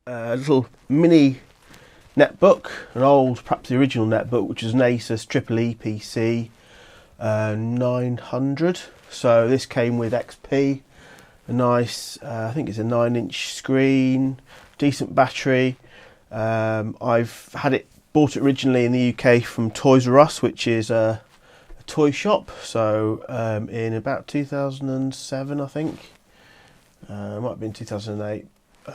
a little mini netbook, an old, perhaps the original netbook, which is an Asus EEE PC 900. So this came with XP, a nice, I think it's a 9-inch screen, decent battery. I've bought it originally in the UK from Toys R Us, which is a toy shop. So in about 2007, I think. It might have been 2008.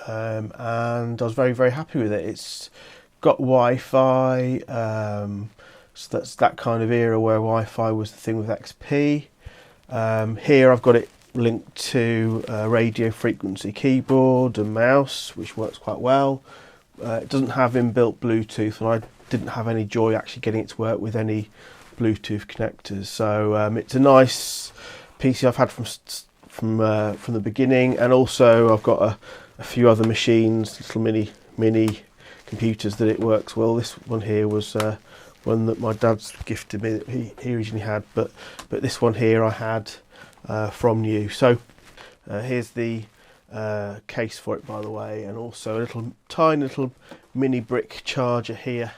And I was very, very happy with it. It's got Wi-Fi, so that's that kind of era where Wi-Fi was the thing with XP. Here I've got it linked to a radio frequency keyboard and mouse, which works quite well. It doesn't have inbuilt Bluetooth, and I didn't have any joy actually getting it to work with any Bluetooth connectors. So it's a nice PC I've had from the beginning, and also I've got a few other machines, little mini computers that it works well. This one here was one that my dad's gifted me that he originally had, but this one here I had from new. So here's the case for it, by the way, and also a tiny little mini brick charger here,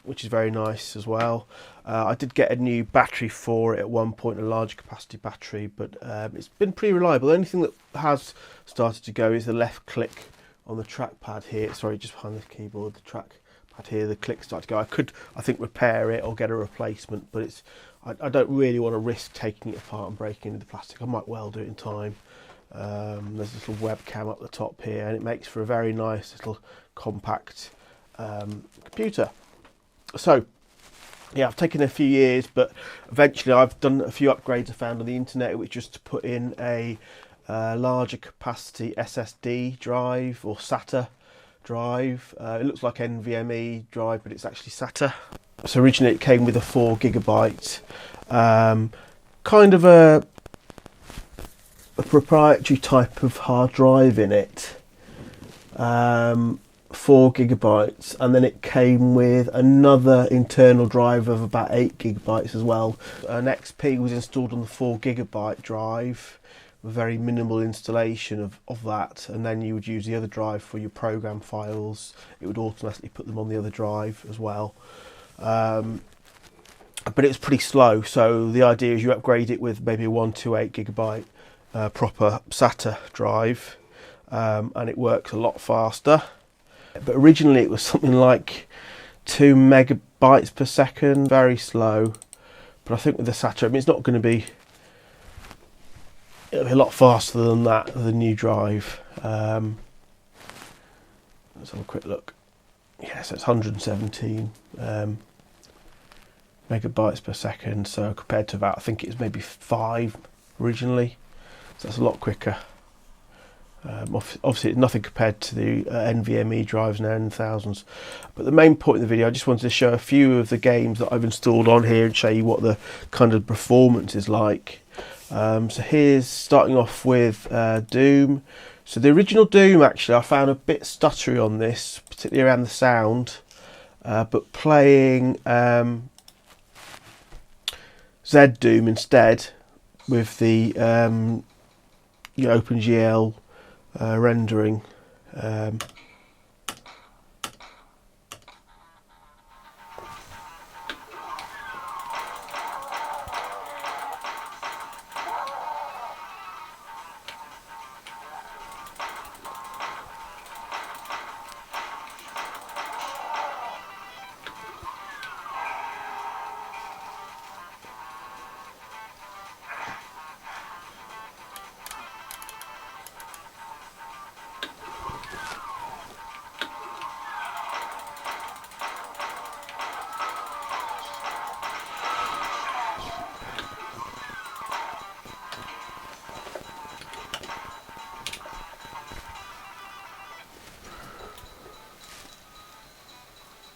which is very nice as well. I did get a new battery for it at one point, a large capacity battery, but it's been pretty reliable. The only thing that has started to go is the left click on the trackpad here. Sorry, just behind the keyboard, the trackpad here, the click started to go. I could, I think, repair it or get a replacement, but I don't really want to risk taking it apart and breaking into the plastic. I might well do it in time. There's a little webcam up the top here, and it makes for a very nice little compact computer. So yeah, I've taken a few years, but eventually I've done a few upgrades I found on the internet, which just to put in a larger capacity SSD drive or SATA drive. It looks like NVMe drive, but it's actually SATA. So originally it came with a 4GB, kind of a proprietary type of hard drive in it, 4GB, and then it came with another internal drive of about 8GB as well. An XP was installed on the 4GB drive, with very minimal installation of that, and then you would use the other drive for your program files. It would automatically put them on the other drive as well. But it's pretty slow, so the idea is you upgrade it with maybe a 128GB proper SATA drive, and it works a lot faster. But originally it was something like 2 megabytes per second, very slow. But I think with the SATA, I mean, it's not going to be, it'll be a lot faster than that, the new drive. Let's have a quick look. Yeah, so it's 117 megabytes per second, so compared to about, I think it was maybe 5 originally, so that's a lot quicker. Obviously nothing compared to the NVMe drives now in the thousands. But the main point of the video, I just wanted to show a few of the games that I've installed on here and show you what the kind of performance is like. So here's starting off with Doom. So the original Doom, actually, I found a bit stuttery on this, particularly around the sound, but playing ZDoom instead with the OpenGL rendering.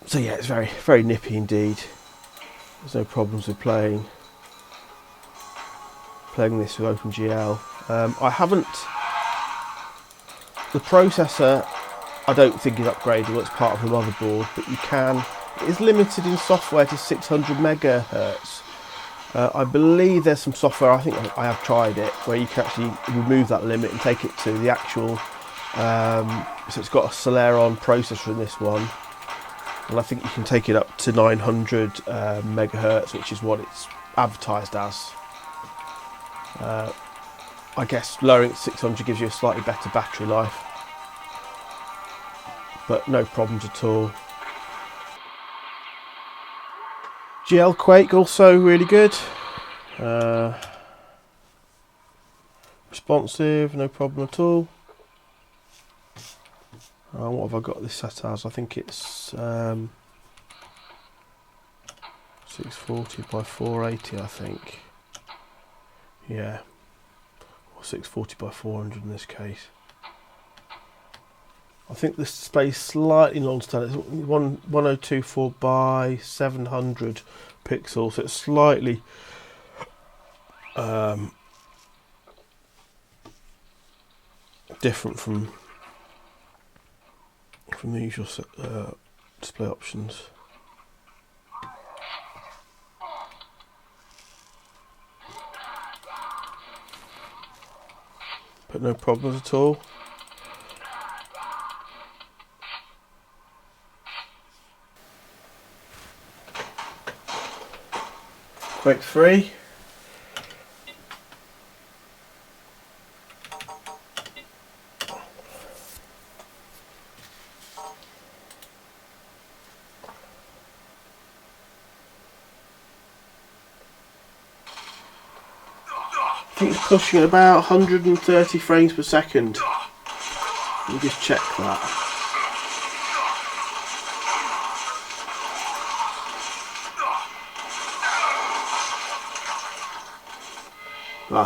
So yeah, it's very, very nippy indeed. There's no problems with playing this with OpenGL. I haven't, the processor I don't think is upgradable, it's part of the motherboard, but you can, it is limited in software to 600 megahertz. I believe there's some software, I think I have tried it, where you can actually remove that limit and take it to the actual So it's got a Celeron processor in this one, and I think you can take it up to 900 megahertz, which is what it's advertised as. I guess lowering it to 600 gives you a slightly better battery life, but no problems at all. GLQuake also really good. Responsive, no problem at all. What have I got this set as? I think it's 640 by 480, I think. Yeah, or 640 by 400 in this case. I think the display is slightly non-standard. It's 1024 by 700 pixels. So it's slightly different from the usual display options. But no problems at all. Quake 3. I think it's pushing about 130 frames per second. Let me just check that.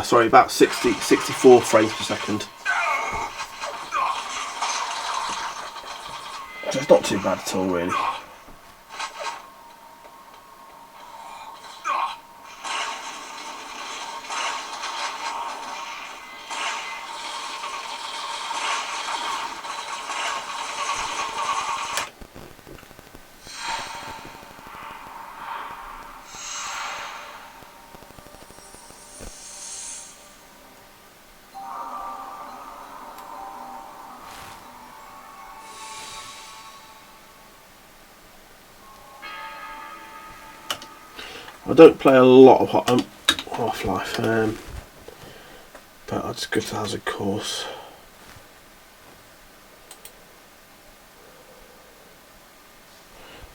Sorry, about 64 frames per second. So it's not too bad at all, really. I don't play a lot of Half-Life, but it's good as a course.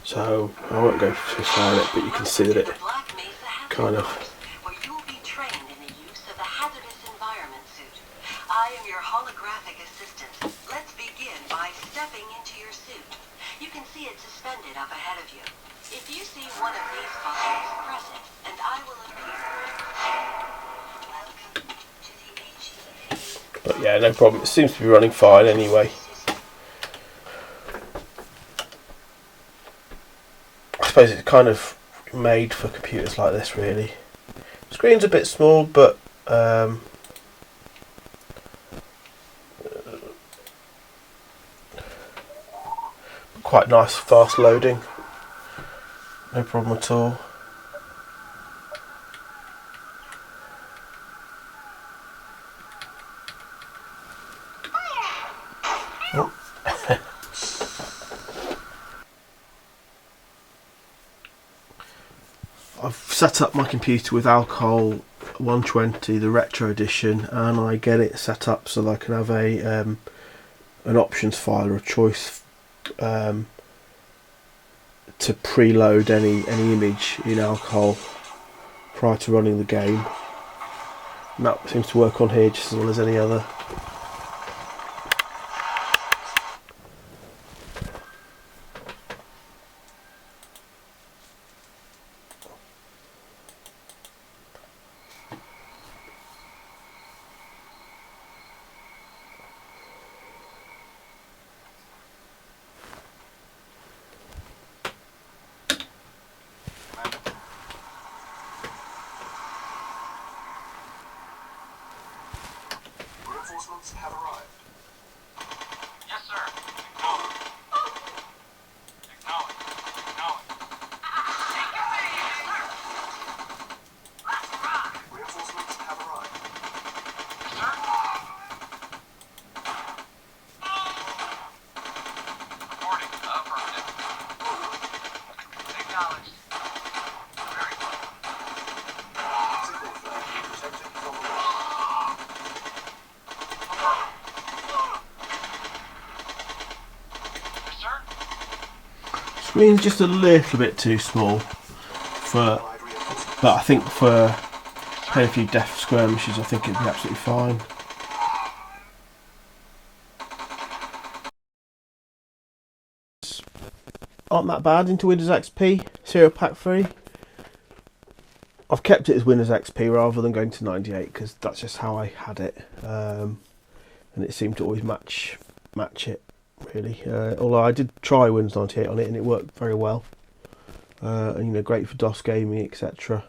So I won't go too far in it, but you can see that it kind of. Where you will be trained in the use of the hazardous environment suit. I am your holographic assistant. Let's begin by stepping into your suit. You can see it suspended up ahead of you. If you see one of these buttons, press it, and I will appear. Welcome to the HEA. But yeah, no problem. It seems to be running fine anyway. I suppose it's kind of made for computers like this, really. Screen's a bit small, but quite nice, fast loading. No problem at all. Oh. I've set up my computer with Alcohol 120, the Retro Edition, and I get it set up so that I can have an options file or a choice to preload any image in Alcohol prior to running the game. And that seems to work on here just as well as any other. Reinforcements have arrived. Yes, sir. Acknowledge. Acknowledge. Acknowledge. Take your lead, sir. Let's rock. Reinforcements have arrived. Yes, sir. Acknowledged. Very well. Signal flag detected from Yes, sir. Screen's just a little bit too small for, wide reinforcements. but I think for playing a few death skirmishes, I think it'd be absolutely fine. Aren't that bad into Windows XP, Serial Pack 3. I've kept it as Windows XP rather than going to 98 because that's just how I had it, and it seemed to always match it really. Although I did try Windows 98 on it and it worked very well, and you know, great for DOS gaming, etc.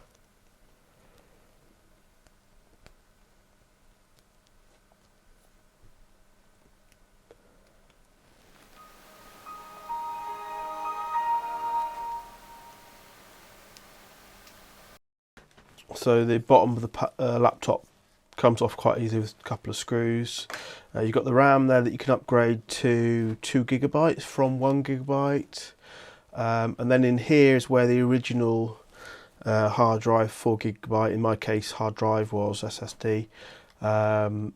So the bottom of the laptop comes off quite easily with a couple of screws. You've got the RAM there that you can upgrade to 2 GB from 1 GB, and then in here is where the original hard drive, 4 GB, in my case hard drive, was SSD, and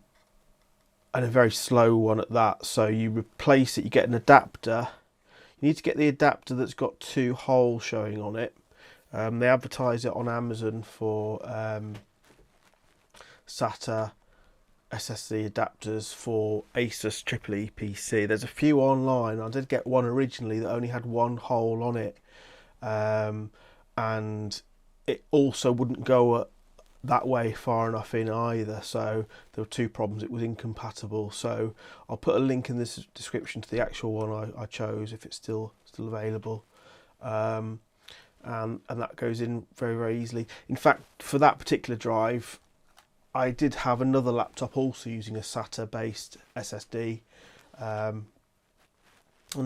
a very slow one at that. So you replace it, you get an adapter. You need to get the adapter that's got 2 holes showing on it. They advertise it on Amazon for SATA SSD adapters for Asus EEE PC. There's a few online. I did get one originally that only had 1 hole on it, and it also wouldn't go that way far enough in either. So there were 2 problems. It was incompatible. So I'll put a link in this description to the actual one I chose if it's still available. And that goes in very, very easily. In fact, for that particular drive, I did have another laptop also using a SATA based SSD, and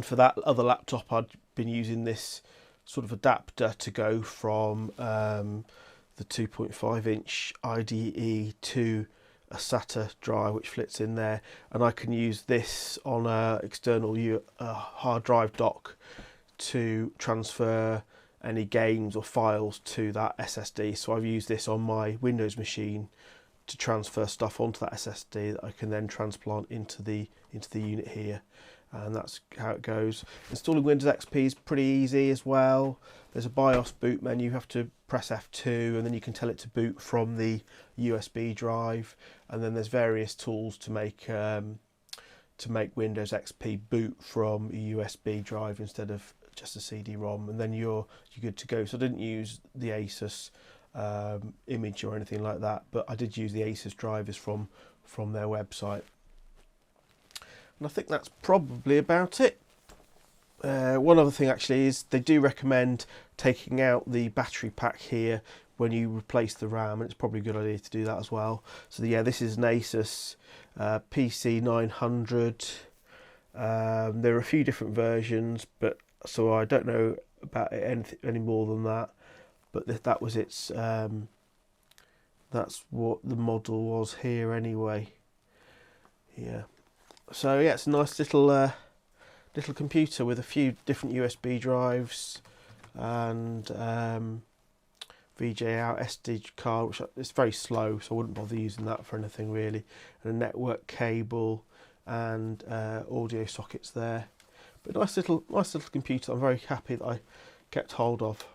for that other laptop I'd been using this sort of adapter to go from the 2.5 inch IDE to a SATA drive which fits in there, and I can use this on a external hard drive dock to transfer any games or files to that SSD. So I've used this on my Windows machine to transfer stuff onto that SSD that I can then transplant into the unit here, and that's how it goes. Installing Windows XP is pretty easy as well. There's a BIOS boot menu. You have to press F2 and then you can tell it to boot from the USB drive, and then there's various tools to make Windows XP boot from a USB drive instead of just a CD-ROM, and then you're good to go. So I didn't use the Asus image or anything like that, but I did use the Asus drivers from their website, and I think that's probably about it. One other thing actually is they do recommend taking out the battery pack here when you replace the RAM, and it's probably a good idea to do that as well. So yeah, this is an Asus PC 900. There are a few different versions, but so I don't know about it any more than that. But that was its. That's what the model was here anyway. Yeah. So yeah, it's a nice little computer with a few different USB drives and VGA out SD card, which is very slow, so I wouldn't bother using that for anything really. And a network cable and audio sockets there. But nice little computer. I'm very happy that I kept hold of.